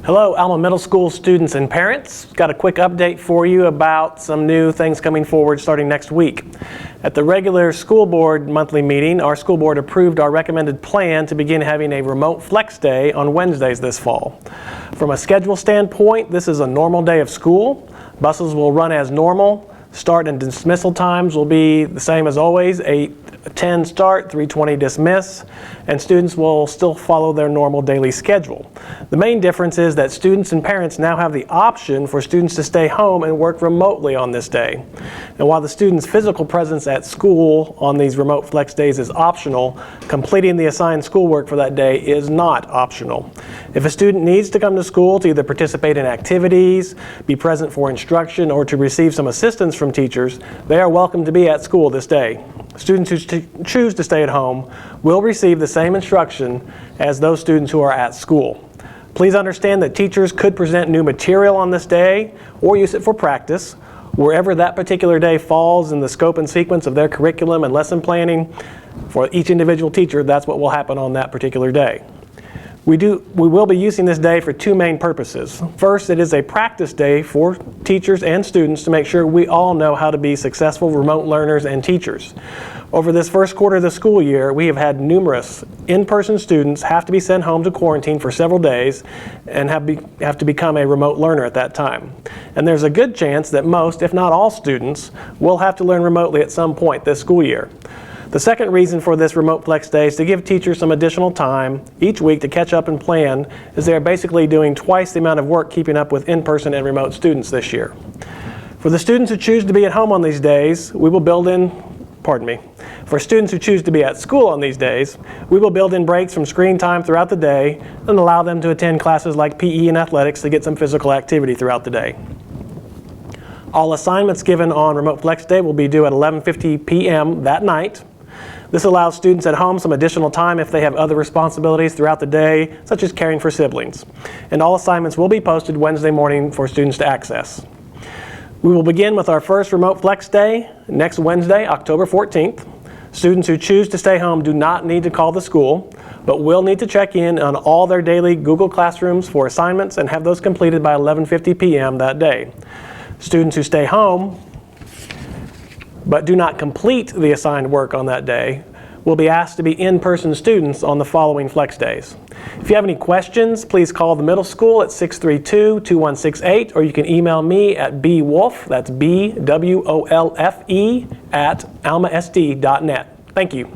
Hello, Alma Middle School students and parents. Got a quick update for you about some new things coming forward starting next week. At the regular school board monthly meeting, our school board approved our recommended plan to begin having a remote flex day on Wednesdays this fall. From a schedule standpoint, this is a normal day of school. Buses will run as normal. Start and dismissal times will be the same as always, 8:10 start, 3:20 dismiss, and students will still follow their normal daily schedule. The main difference is that students and parents now have the option for students to stay home and work remotely on this day. And while the student's physical presence at school on these remote flex days is optional, completing the assigned schoolwork for that day is not optional. If a student needs to come to school to either participate in activities, be present for instruction, or to receive some assistance from teachers, they are welcome to be at school this day. Students who choose to stay at home will receive the same instruction as those students who are at school. Please understand that teachers could present new material on this day or use it for practice. Wherever that particular day falls in the scope and sequence of their curriculum and lesson planning, for each individual teacher, that's what will happen on that particular day. We will be using this day for two main purposes. First, it is a practice day for teachers and students to make sure we all know how to be successful remote learners and teachers. Over this first quarter of the school year, we have had numerous in-person students have to be sent home to quarantine for several days and have to become a remote learner at that time. And there's a good chance that most, if not all students, will have to learn remotely at some point this school year. The second reason for this remote flex day is to give teachers some additional time each week to catch up and plan, as they are basically doing twice the amount of work keeping up with in-person and remote students this year. For the students who choose to be at home on these days, For students who choose to be at school on these days, we will build in breaks from screen time throughout the day and allow them to attend classes like PE and athletics to get some physical activity throughout the day. All assignments given on remote flex day will be due at 11:50 p.m. that night. This allows students at home some additional time if they have other responsibilities throughout the day, such as caring for siblings. And all assignments will be posted Wednesday morning for students to access. We will begin with our first remote flex day next Wednesday, October 14th. Students who choose to stay home do not need to call the school, but will need to check in on all their daily Google Classrooms for assignments and have those completed by 11:50 p.m. that day. Students who stay home but do not complete the assigned work on that day will be asked to be in-person students on the following flex days. If you have any questions, please call the middle school at 632-2168, or you can email me at bwolfe, that's B-W-O-L-F-E, @almasd.net. Thank you.